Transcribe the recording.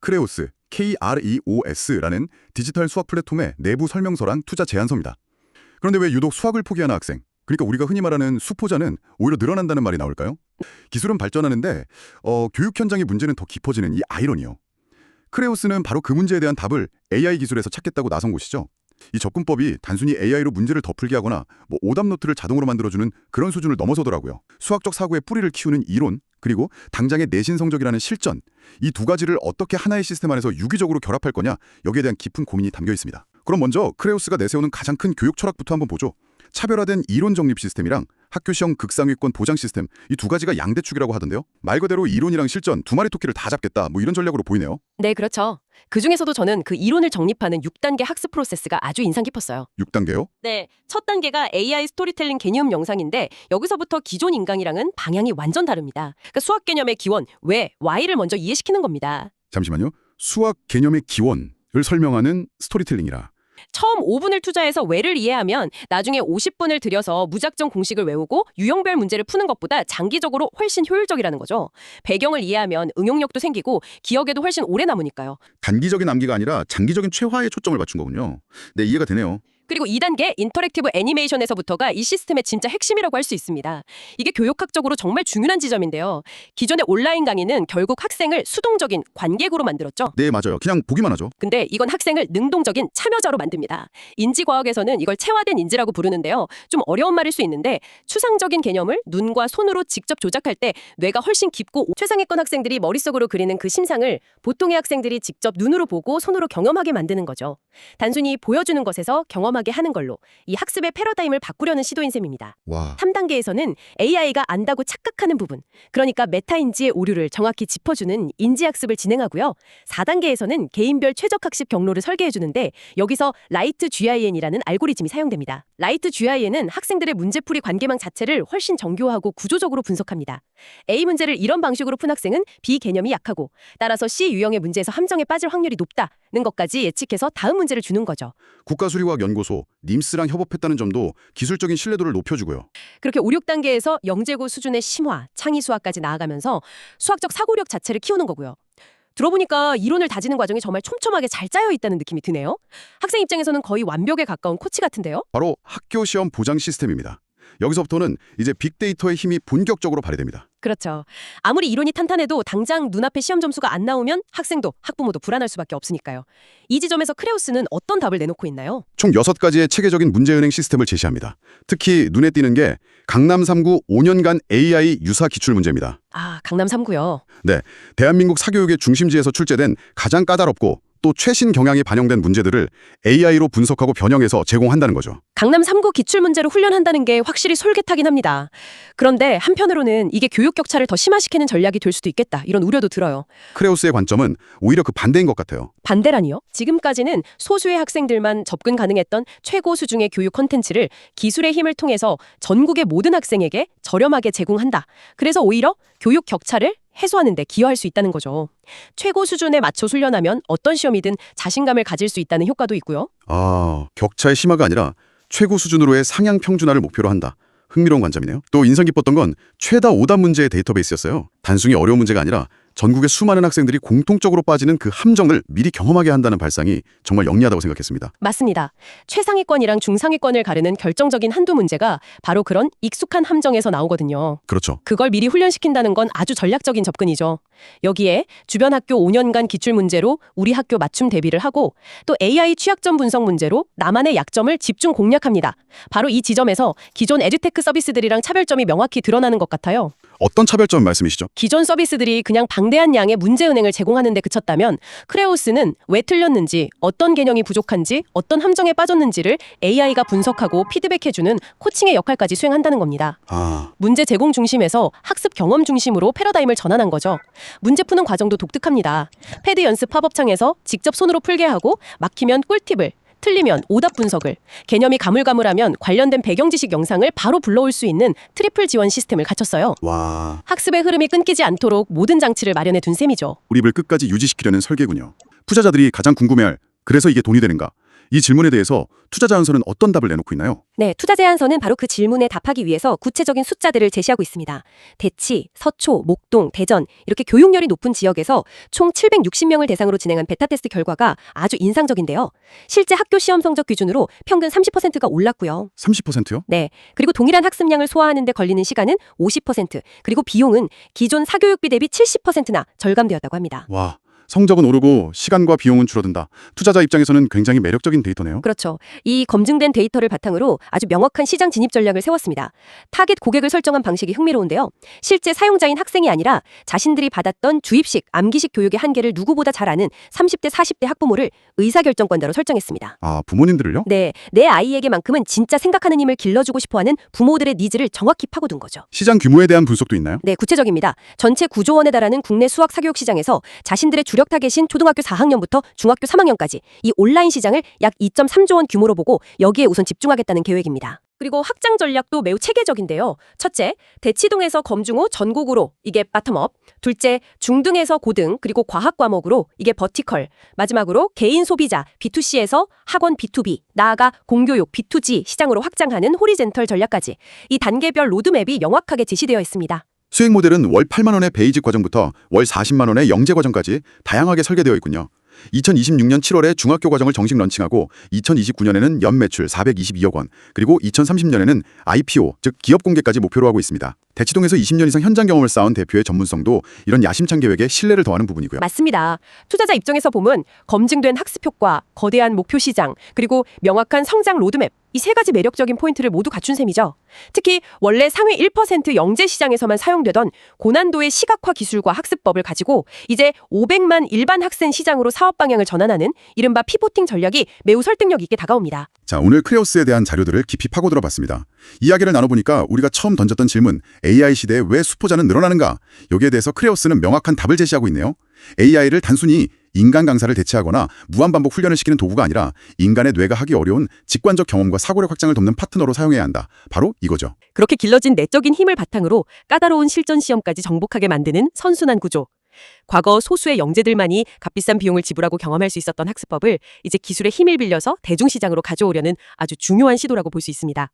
크레오스, KREOS라는 디지털 수학 플랫폼의 내부 설명서랑 투자 제안서입니다. 그런데 왜 유독 수학을 포기하는 학생, 그러니까 우리가 흔히 말하는 수포자는 오히려 늘어난다는 말이 나올까요? 기술은 발전하는데 교육 현장의 문제는 더 깊어지는 이 아이러니요. 크레오스는 바로 그 문제에 대한 답을 AI 기술에서 찾겠다고 나선 곳이죠. 이 접근법이 단순히 AI로 문제를 더 풀게 하거나 오답 노트를 자동으로 만들어주는 그런 수준을 넘어서더라고요. 수학적 사고의 뿌리를 키우는 이론, 그리고 당장의 내신 성적이라는 실전, 이 두 가지를 어떻게 하나의 시스템 안에서 유기적으로 결합할 거냐, 여기에 대한 깊은 고민이 담겨 있습니다. 그럼 먼저 크레오스가 내세우는 가장 큰 교육 철학부터 한번 보죠. 차별화된 이론 정립 시스템이랑 학교 시험 극상위권 보장 시스템, 이 두 가지가 양대축이라고 하던데요. 말 그대로 이론이랑 실전 두 마리 토끼를 다 잡겠다, 이런 전략으로 보이네요. 네, 그렇죠. 그중에서도 저는 그 이론을 정립하는 6단계 학습 프로세스가 아주 인상 깊었어요. 6단계요? 네, 첫 단계가 AI 스토리텔링 개념 영상인데 여기서부터 기존 인강이랑은 방향이 완전 다릅니다. 그러니까 수학 개념의 기원, 왜, why를 먼저 이해시키는 겁니다. 잠시만요. 수학 개념의 기원을 설명하는 스토리텔링이라. 처음 5분을 투자해서 왜를 이해하면 나중에 50분을 들여서 무작정 공식을 외우고 유형별 문제를 푸는 것보다 장기적으로 훨씬 효율적이라는 거죠. 배경을 이해하면 응용력도 생기고 기억에도 훨씬 오래 남으니까요. 단기적인 암기가 아니라 장기적인 최화에 초점을 맞춘 거군요. 네, 이해가 되네요. 그리고 2단계 인터랙티브 애니메이션에서부터가 이 시스템의 진짜 핵심이라고 할 수 있습니다. 이게 교육학적으로 정말 중요한 지점인데요. 기존의 온라인 강의는 결국 학생을 수동적인 관객으로 만들었죠. 네, 맞아요. 그냥 보기만 하죠. 근데 이건 학생을 능동적인 참여자로 만듭니다. 인지과학에서는 이걸 체화된 인지라고 부르는데요. 좀 어려운 말일 수 있는데 추상적인 개념을 눈과 손으로 직접 조작할 때 뇌가 훨씬 깊고 최상위권 학생들이 머릿속으로 그리는 그 심상을 보통의 학생들이 직접 눈으로 보고 손으로 경험하게 만드는 거죠. 단순히 보여주는 것에서 경험하게 하는 걸로 이 학습의 패러다임을 바꾸려는 시도인 셈입니다. 와. 3단계에서는 AI가 안다고 착각하는 부분, 그러니까 메타인지의 오류를 정확히 짚어주는 인지학습을 진행하고요. 4단계에서는 개인별 최적학습 경로를 설계해주는데 여기서 라이트 GIN이라는 알고리즘이 사용됩니다. 라이트 GIN은 학생들의 문제풀이 관계망 자체를 훨씬 정교하고 구조적으로 분석합니다. A 문제를 이런 방식으로 푼 학생은 B 개념이 약하고 따라서 C 유형의 문제에서 함정에 빠질 확률이 높다는 것까지 예측해서 다음 문제를 주는 거죠. 국가수리과학연구소, 님스랑 협업했다는 점도 기술적인 신뢰도를 높여주고요. 그렇게 5, 6단계에서 영재고 수준의 심화, 창의 수학까지 나아가면서 수학적 사고력 자체를 키우는 거고요. 들어보니까 이론을 다지는 과정이 정말 촘촘하게 잘 짜여 있다는 느낌이 드네요. 학생 입장에서는 거의 완벽에 가까운 코치 같은데요. 바로 학교 시험 보장 시스템입니다. 여기서부터는 이제 빅데이터의 힘이 본격적으로 발휘됩니다. 그렇죠. 아무리 이론이 탄탄해도 당장 눈앞에 시험 점수가 안 나오면 학생도 학부모도 불안할 수밖에 없으니까요. 이 지점에서 크레오스는 어떤 답을 내놓고 있나요? 총 6가지의 체계적인 문제은행 시스템을 제시합니다. 특히 눈에 띄는 게 강남 3구 5년간 AI 유사 기출문제입니다. 아, 강남 3구요. 네, 대한민국 사교육의 중심지에서 출제된 가장 까다롭고 또 최신 경향이 반영된 문제들을 AI로 분석하고 변형해서 제공한다는 거죠. 강남 3구 기출문제로 훈련한다는 게 확실히 솔깃하긴 합니다. 그런데 한편으로는 이게 교육 격차를 더 심화시키는 전략이 될 수도 있겠다, 이런 우려도 들어요. 크레오스의 관점은 오히려 그 반대인 것 같아요. 반대라니요? 지금까지는 소수의 학생들만 접근 가능했던 최고 수준의 교육 콘텐츠를 기술의 힘을 통해서 전국의 모든 학생에게 저렴하게 제공한다. 그래서 오히려 교육 격차를 해소하는 데 기여할 수 있다는 거죠. 최고 수준에 맞춰 훈련하면 어떤 시험이든 자신감을 가질 수 있다는 효과도 있고요. 아, 격차의 심화가 아니라 최고 수준으로의 상향 평준화를 목표로 한다. 흥미로운 관점이네요. 또 인상 깊었던 건 최다 오답 문제의 데이터베이스였어요. 단순히 어려운 문제가 아니라 전국의 수많은 학생들이 공통적으로 빠지는 그 함정을 미리 경험하게 한다는 발상이 정말 영리하다고 생각했습니다. 맞습니다. 최상위권이랑 중상위권을 가르는 결정적인 한두 문제가 바로 그런 익숙한 함정에서 나오거든요. 그렇죠. 그걸 미리 훈련시킨다는 건 아주 전략적인 접근이죠. 여기에 주변 학교 5년간 기출문제로 우리 학교 맞춤 대비를 하고 또 AI 취약점 분석 문제로 나만의 약점을 집중 공략합니다. 바로 이 지점에서 기존 에듀테크 서비스들이랑 차별점이 명확히 드러나는 것 같아요. 어떤 차별점 말씀이시죠? 기존 서비스들이 그냥 방대한 양의 문제은행을 제공하는 데 그쳤다면 크레오스는 왜 틀렸는지, 어떤 개념이 부족한지, 어떤 함정에 빠졌는지를 AI가 분석하고 피드백해주는 코칭의 역할까지 수행한다는 겁니다. 문제 제공 중심에서 학습 경험 중심으로 패러다임을 전환한 거죠. 문제 푸는 과정도 독특합니다. 패드 연습 팝업창에서 직접 손으로 풀게 하고 막히면 꿀팁을, 틀리면 오답 분석을, 개념이 가물가물하면 관련된 배경 지식 영상을 바로 불러올 수 있는 트리플 지원 시스템을 갖췄어요. 와, 학습의 흐름이 끊기지 않도록 모든 장치를 마련해 둔 셈이죠. 우립을 끝까지 유지시키려는 설계군요. 투자자들이 가장 궁금해할 그래서 이게 돈이 되는가? 이 질문에 대해서 투자 제안서는 어떤 답을 내놓고 있나요? 네, 투자 제안서는 바로 그 질문에 답하기 위해서 구체적인 숫자들을 제시하고 있습니다. 대치, 서초, 목동, 대전 이렇게 교육열이 높은 지역에서 총 760명을 대상으로 진행한 베타 테스트 결과가 아주 인상적인데요. 실제 학교 시험 성적 기준으로 평균 30%가 올랐고요. 30%요? 네, 그리고 동일한 학습량을 소화하는 데 걸리는 시간은 50%, 그리고 비용은 기존 사교육비 대비 70%나 절감되었다고 합니다. 와, 성적은 오르고 시간과 비용은 줄어든다. 투자자 입장에서는 굉장히 매력적인 데이터네요. 그렇죠. 이 검증된 데이터를 바탕으로 아주 명확한 시장 진입 전략을 세웠습니다. 타겟 고객을 설정한 방식이 흥미로운데요. 실제 사용자인 학생이 아니라 자신들이 받았던 주입식, 암기식 교육의 한계를 누구보다 잘 아는 30대, 40대 학부모를 의사결정권자로 설정했습니다. 아, 부모님들을요? 네, 내 아이에게만큼은 진짜 생각하는 힘을 길러주고 싶어하는 부모들의 니즈를 정확히 파고든 거죠. 시장 규모에 대한 분석도 있나요? 네, 구체적입니다. 전체 9조 원에 달하는 국내 수학 사교육 시장에서 자신들의 주력 타겟인 초등학교 4학년부터 중학교 3학년까지 이 온라인 시장을 약 2.3조 원 규모로 보고 여기에 우선 집중하겠다는 계획입니다. 그리고 확장 전략도 매우 체계적인데요. 첫째, 대치동에서 검중 후 전국으로, 이게 바텀업. 둘째, 중등에서 고등, 그리고 과학 과목으로, 이게 버티컬. 마지막으로 개인 소비자 B2C에서 학원 B2B, 나아가 공교육 B2G 시장으로 확장하는 호리젠털 전략까지. 이 단계별 로드맵이 명확하게 제시되어 있습니다. 수익 모델은 월 8만 원의 베이직 과정부터 월 40만 원의 영재 과정까지 다양하게 설계되어 있군요. 2026년 7월에 중학교 과정을 정식 런칭하고 2029년에는 연매출 422억 원, 그리고 2030년에는 IPO, 즉 기업 공개까지 목표로 하고 있습니다. 대치동에서 20년 이상 현장 경험을 쌓은 대표의 전문성도 이런 야심찬 계획에 신뢰를 더하는 부분이고요. 맞습니다. 투자자 입장에서 보면 검증된 학습 효과, 거대한 목표 시장, 그리고 명확한 성장 로드맵, 이 세 가지 매력적인 포인트를 모두 갖춘 셈이죠. 특히 원래 상위 1% 영재 시장에서만 사용되던 고난도의 시각화 기술과 학습법을 가지고 이제 500만 일반 학생 시장으로 사업 방향을 전환하는 이른바 피보팅 전략이 매우 설득력 있게 다가옵니다. 자, 오늘 크레오스에 대한 자료들을 깊이 파고들어 봤습니다. 이야기를 나눠보니까 우리가 처음 던졌던 질문, AI 시대에 왜 수포자는 늘어나는가? 여기에 대해서 크레오스는 명확한 답을 제시하고 있네요. AI를 단순히 인간 강사를 대체하거나 무한반복 훈련을 시키는 도구가 아니라 인간의 뇌가 하기 어려운 직관적 경험과 사고력 확장을 돕는 파트너로 사용해야 한다. 바로 이거죠. 그렇게 길러진 내적인 힘을 바탕으로 까다로운 실전 시험까지 정복하게 만드는 선순환 구조. 과거 소수의 영재들만이 값비싼 비용을 지불하고 경험할 수 있었던 학습법을 이제 기술의 힘을 빌려서 대중시장으로 가져오려는 아주 중요한 시도라고 볼 수 있습니다.